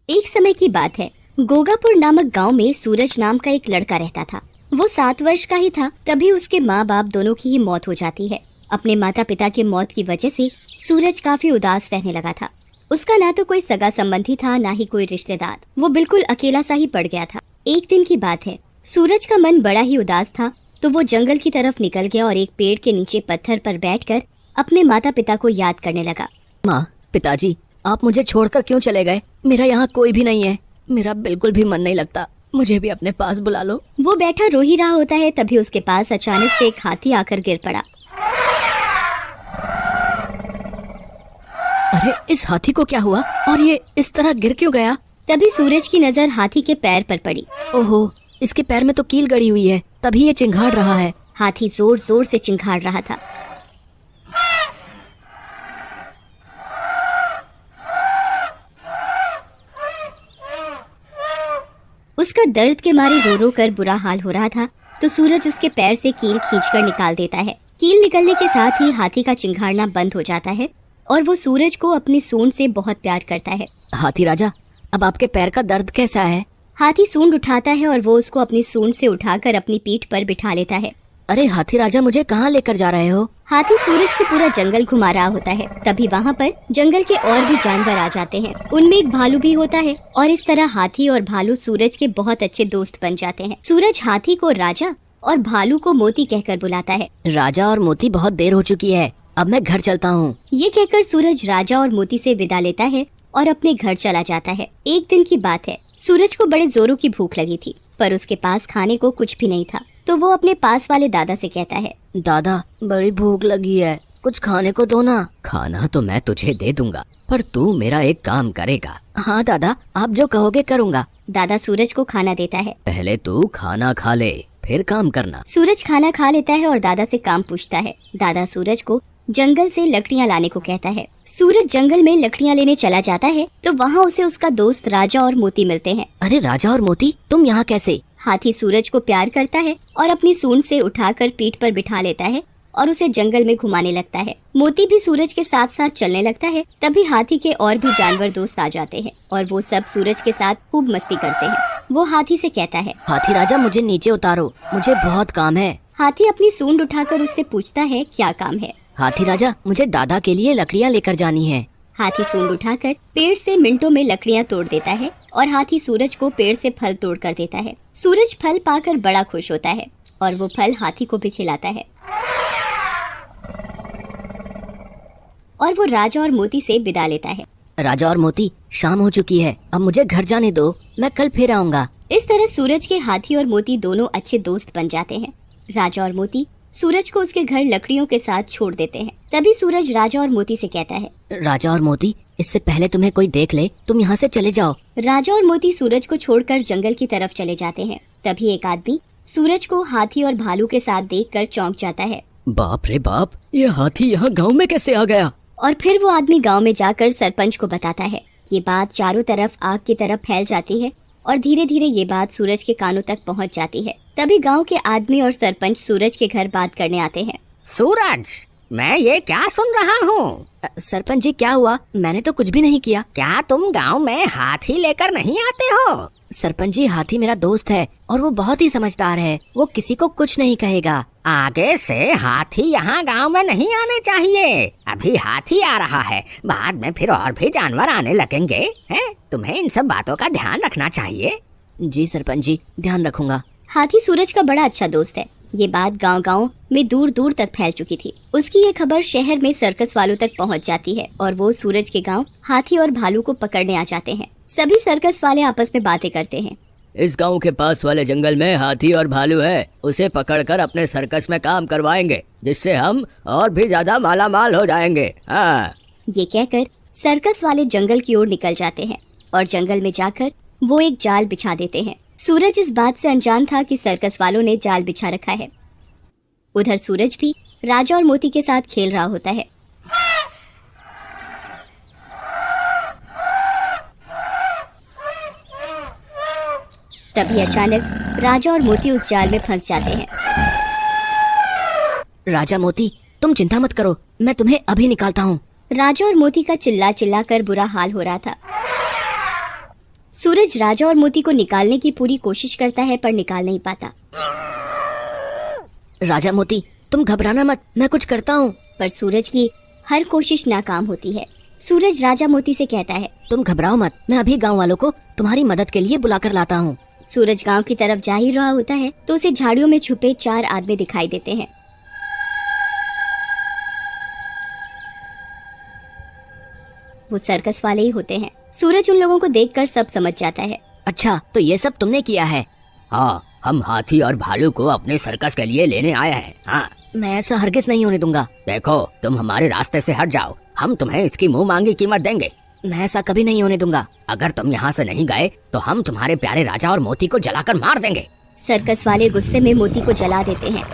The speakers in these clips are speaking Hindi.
एक समय की बात है। गोगापुर नामक गांव में सूरज नाम का एक लड़का रहता था। वो 7 वर्ष का ही था तभी उसके माँ बाप दोनों की ही मौत हो जाती है। अपने माता पिता के मौत की वजह से सूरज काफी उदास रहने लगा था। उसका ना तो कोई सगा संबंधी था, ना ही कोई रिश्तेदार। वो बिल्कुल अकेला सा ही पड़ गया था। एक दिन की बात है, सूरज का मन बड़ा ही उदास था तो वो जंगल की तरफ निकल गया और एक पेड़ के नीचे पत्थर पर बैठकर अपने माता पिता को याद करने लगा। माँ, पिताजी, आप मुझे छोड़कर क्यों चले गए? मेरा यहाँ कोई भी नहीं है। मेरा बिल्कुल भी मन नहीं लगता। मुझे भी अपने पास बुला लो। वो बैठा रो ही रहा होता है, तभी उसके पास अचानक से एक हाथी आकर गिर पड़ा। अरे, इस हाथी को क्या हुआ और ये इस तरह गिर क्यों गया? तभी सूरज की नजर हाथी के पैर पर पड़ी। ओहो, इसके पैर में तो कील गड़ी हुई है, तभी ये चिंघाड़ रहा है। हाथी जोर जोर से चिंघाड़ रहा था। उसका दर्द के मारे रो रो कर बुरा हाल हो रहा था तो सूरज उसके पैर से कील खींचकर निकाल देता है। कील निकलने के साथ ही हाथी का चिंघाड़ना बंद हो जाता है और वो सूरज को अपनी सूंड से बहुत प्यार करता है। हाथी राजा, अब आपके पैर का दर्द कैसा है? हाथी सूंड उठाता है और वो उसको अपनी सूंड से उठाकर अपनी पीठ पर बिठा लेता है। अरे हाथी राजा, मुझे कहाँ लेकर जा रहे हो? हाथी सूरज को पूरा जंगल घुमा रहा होता है। तभी वहाँ पर जंगल के और भी जानवर आ जाते हैं। उनमें एक भालू भी होता है और इस तरह हाथी और भालू सूरज के बहुत अच्छे दोस्त बन जाते हैं। सूरज हाथी को राजा और भालू को मोती कहकर बुलाता है। राजा और मोती, बहुत देर हो चुकी है, अब मैं घर चलता हूँ। ये कहकर सूरज राजा और मोती से विदा लेता है और अपने घर चला जाता है। एक दिन की बात है, सूरज को बड़े जोरों की भूख लगी थी पर उसके पास खाने को कुछ भी नहीं था तो वो अपने पास वाले दादा से कहता है, दादा, बड़ी भूख लगी है, कुछ खाने को दो ना। खाना तो मैं तुझे दे दूंगा, पर तू मेरा एक काम करेगा। हाँ दादा, आप जो कहोगे करूँगा। दादा सूरज को खाना देता है। पहले तू खाना खा ले, फिर काम करना। सूरज खाना खा लेता है और दादा से काम पूछता है। दादा सूरज को जंगल से लकड़ियाँ लाने को कहता है। सूरज जंगल में लकड़ियाँ लेने चला जाता है तो वहाँ उसे उसका दोस्त राजा और मोती मिलते हैं। अरे राजा और मोती, तुम यहाँ कैसे? हाथी सूरज को प्यार करता है और अपनी सूंड से उठाकर पीठ पर बिठा लेता है और उसे जंगल में घुमाने लगता है। मोती भी सूरज के साथ साथ चलने लगता है। तभी हाथी के और भी जानवर दोस्त आ जाते हैं और वो सब सूरज के साथ खूब मस्ती करते हैं। वो हाथी से कहता है, हाथी राजा, मुझे नीचे उतारो, मुझे बहुत काम है। हाथी अपनी सूंड उठाकर उससे पूछता है, क्या काम है? हाथी राजा, मुझे दादा के लिए लकड़ियाँ लेकर जानी है। हाथी सूंड उठाकर पेड़ से मिनटों में लकड़ियाँ तोड़ देता है और हाथी सूरज को पेड़ से फल तोड़ कर देता है। सूरज फल पाकर बड़ा खुश होता है और वो फल हाथी को भी खिलाता है और वो राजा और मोती से विदा लेता है। राजा और मोती, शाम हो चुकी है, अब मुझे घर जाने दो, मैं कल फिर आऊँगा। इस तरह सूरज के हाथी और मोती दोनों अच्छे दोस्त बन जाते हैं। राजा और मोती सूरज को उसके घर लकड़ियों के साथ छोड़ देते हैं। तभी सूरज राजा और मोती से कहता है, राजा और मोती, इससे पहले तुम्हें कोई देख ले, तुम यहाँ से चले जाओ। राजा और मोती सूरज को छोड़कर जंगल की तरफ चले जाते हैं। तभी एक आदमी सूरज को हाथी और भालू के साथ देखकर चौंक जाता है। बाप रे बाप, ये हाथी यहाँ गाँव में कैसे आ गया? और फिर वो आदमी गांव में जाकर सरपंच को बताता है। ये बात चारों तरफ आग की तरफ फैल जाती है और धीरे धीरे ये बात सूरज के कानों तक पहुंच जाती है। तभी गांव के आदमी और सरपंच सूरज के घर बात करने आते हैं। सूरज, मैं ये क्या सुन रहा हूँ? सरपंच जी, क्या हुआ? मैंने तो कुछ भी नहीं किया। क्या तुम गांव में हाथी लेकर नहीं आते हो? सरपंच जी, हाथी मेरा दोस्त है और वो बहुत ही समझदार है, वो किसी को कुछ नहीं कहेगा। आगे से हाथी यहाँ गांव में नहीं आने चाहिए। अभी हाथी आ रहा है, बाद में फिर और भी जानवर आने लगेंगे हैं? तुम्हें इन सब बातों का ध्यान रखना चाहिए। जी सरपंच जी, ध्यान रखूंगा। हाथी सूरज का बड़ा अच्छा दोस्त है। ये बात गांव-गांव में दूर दूर तक फैल चुकी थी। उसकी ये खबर शहर में सर्कस वालों तक पहुंच जाती है और वो सूरज के गांव हाथी और भालू को पकड़ने आ जाते हैं। सभी सर्कस वाले आपस में बातें करते हैं। इस गांव के पास वाले जंगल में हाथी और भालू है, उसे पकड़कर अपने सर्कस में काम करवाएंगे, जिससे हम और भी ज्यादा माला माल हो जाएंगे। हाँ। ये कहकर सर्कस वाले जंगल की ओर निकल जाते हैं और जंगल में जाकर वो एक जाल बिछा देते हैं। सूरज इस बात से अनजान था कि सर्कस वालों ने जाल बिछा रखा है। उधर सूरज भी राजा और मोती के साथ खेल रहा होता है। तभी अचानक राजा और मोती उस जाल में फंस जाते हैं। राजा मोती, तुम चिंता मत करो, मैं तुम्हें अभी निकालता हूँ। राजा और मोती का चिल्ला चिल्ला कर बुरा हाल हो रहा था। सूरज राजा और मोती को निकालने की पूरी कोशिश करता है पर निकाल नहीं पाता। राजा मोती, तुम घबराना मत, मैं कुछ करता हूँ। पर सूरज की हर कोशिश नाकाम होती है। सूरज राजा मोती से कहता है, तुम घबराओ मत, मैं अभी गांव वालों को तुम्हारी मदद के लिए बुला कर लाता हूँ। सूरज गांव की तरफ जा ही रहा होता है तो उसे झाड़ियों में छुपे 4 आदमी दिखाई देते हैं। वो सर्कस वाले ही होते हैं। सूरज उन लोगों को देखकर सब समझ जाता है। अच्छा, तो ये सब तुमने किया है? हाँ, हम हाथी और भालू को अपने सर्कस के लिए लेने आए हैं। हाँ, मैं ऐसा हरगिज नहीं होने दूंगा। देखो, तुम हमारे रास्ते से हट जाओ, हम तुम्हें इसकी मुंह मांगी कीमत देंगे। मैं ऐसा कभी नहीं होने दूंगा। अगर तुम यहाँ से नहीं गए तो हम तुम्हारे प्यारे राजा और मोती को जलाकर मार देंगे। सर्कस वाले गुस्से में मोती को जला देते हैं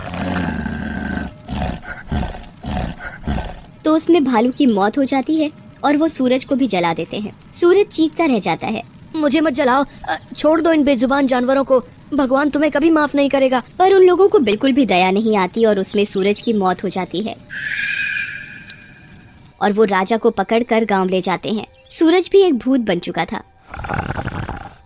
तो उसमें भालू की मौत हो जाती है और वो सूरज को भी जला देते हैं। सूरज चीखता रह जाता है, मुझे मत जलाओ, छोड़ दो इन बेजुबान जानवरों को, भगवान तुम्हें कभी माफ नहीं करेगा। पर उन लोगों को बिल्कुल भी दया नहीं आती और उसमें सूरज की मौत हो जाती है और वो राजा को पकड़कर गांव ले जाते हैं। सूरज भी एक भूत बन चुका था।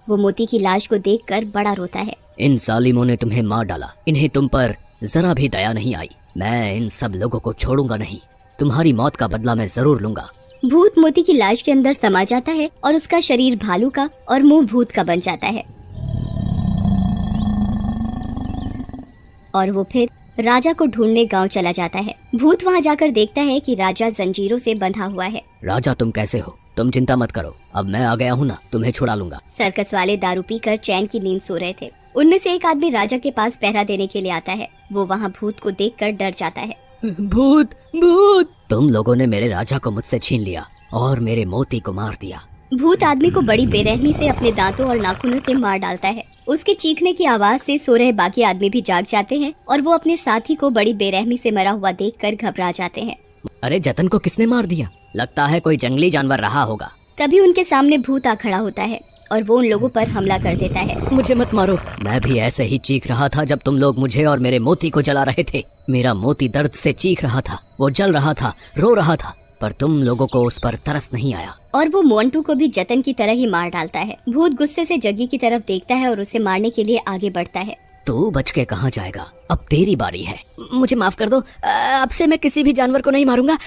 वो मोती की लाश को देखकर बड़ा रोता है। इन जालिमों ने तुम्हें मार डाला, इन्हें तुम पर जरा भी दया नहीं आई। मैं इन सब लोगों को छोड़ूंगा नहीं, तुम्हारी मौत का बदला मैं जरूर लूंगा। भूत मोती की लाश के अंदर समा जाता है और उसका शरीर भालू का और मुंह भूत का बन जाता है और वो फिर राजा को ढूंढने गांव चला जाता है। भूत वहां जाकर देखता है कि राजा जंजीरों से बंधा हुआ है। राजा, तुम कैसे हो? तुम चिंता मत करो, अब मैं आ गया हूँ ना, तुम्हें छुड़ा लूंगा। सर्कस वाले दारू पीकर चैन की नींद सो रहे थे। उनमें से एक आदमी राजा के पास पहरा देने के लिए आता है। वो वहाँ भूत को देखकर डर जाता है। भूत, भूत! तुम लोगों ने मेरे राजा को मुझसे छीन लिया और मेरे मोती को मार दिया। भूत आदमी को बड़ी बेरहमी से अपने दांतों और नाखूनों से मार डालता है। उसके चीखने की आवाज से सो रहे बाकी आदमी भी जाग जाते हैं और वो अपने साथी को बड़ी बेरहमी से मरा हुआ देखकर घबरा जाते हैं। अरे, जतन को किसने मार दिया? लगता है कोई जंगली जानवर रहा होगा। तभी उनके सामने भूत आ खड़ा होता है और वो उन लोगों पर हमला कर देता है। मुझे मत मारो, मैं भी ऐसे ही चीख रहा था जब तुम लोग मुझे और मेरे मोती को जला रहे थे। मेरा मोती दर्द से चीख रहा था, वो जल रहा था, रो रहा था, पर तुम लोगों को उस पर तरस नहीं आया। और वो मोंटू को भी जतन की तरह ही मार डालता है। भूत गुस्से से जग्गी की तरफ देखता है और उसे मारने के लिए आगे बढ़ता है। तू बच के कहाँ जाएगा? अब तेरी बारी है। मुझे माफ कर दो, अब से मैं किसी भी जानवर को नहीं मारूंगा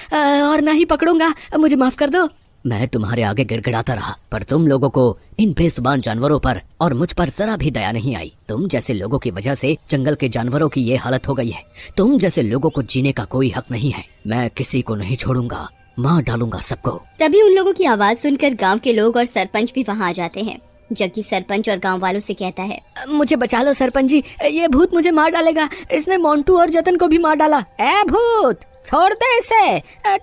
और ना ही पकड़ूंगा। मुझे माफ कर दो। मैं तुम्हारे आगे गिड़गिड़ाता रहा, पर तुम लोगों को इन बेजुबान जानवरों पर और मुझ पर जरा भी दया नहीं आई। तुम जैसे लोगों की वजह से जंगल के जानवरों की ये हालत हो गई है। तुम जैसे लोगों को जीने का कोई हक नहीं है। मैं किसी को नहीं छोड़ूंगा, मार डालूंगा सबको। तभी उन लोगों की आवाज सुनकर गांव के लोग और सरपंच भी वहां आ जाते हैं। जग्गी सरपंच और गांव वालों से कहता है, मुझे बचा लो सरपंच जी, ये भूत मुझे मार डालेगा। इसने मोंटू और जतन को भी मार डाला। ए भूत, छोड़ दे इसे,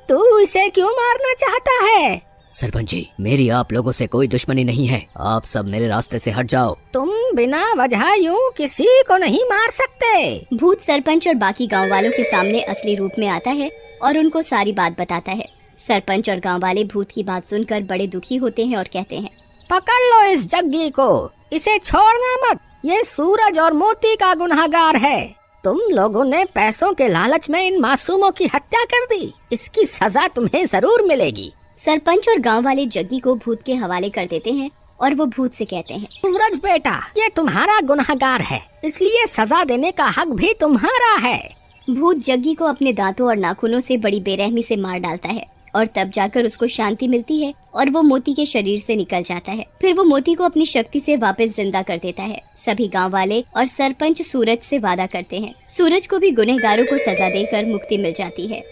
तू इसे क्यों मारना चाहता है? सरपंच जी, मेरी आप लोगों से कोई दुश्मनी नहीं है, आप सब मेरे रास्ते से हट जाओ। तुम बिना वजह यूं किसी को नहीं मार सकते। भूत सरपंच और बाकी गांव वालों के सामने असली रूप में आता है और उनको सारी बात बताता है। सरपंच और गांव वाले भूत की बात सुनकर बड़े दुखी होते हैं और कहते हैं, पकड़ लो इस जग्गी को, इसे छोड़ना मत। ये सूरज और मोती का गुनहगार है। तुम लोगों ने पैसों के लालच में इन मासूमों की हत्या कर दी, इसकी सजा तुम्हें जरूर मिलेगी। सरपंच और गांव वाले जग्गी को भूत के हवाले कर देते हैं और वो भूत से कहते हैं, सूरज बेटा, ये तुम्हारा गुनहगार है, इसलिए सजा देने का हक भी तुम्हारा है। भूत जग्गी को अपने दांतों और नाखूनों से बड़ी बेरहमी से मार डालता है और तब जाकर उसको शांति मिलती है और वो मोती के शरीर से निकल जाता है। फिर वो मोती को अपनी शक्ति से वापस जिंदा कर देता है। सभी गांव वाले और सरपंच सूरज से वादा करते हैं। सूरज को भी गुनहगारों को सजा देकर मुक्ति मिल जाती है।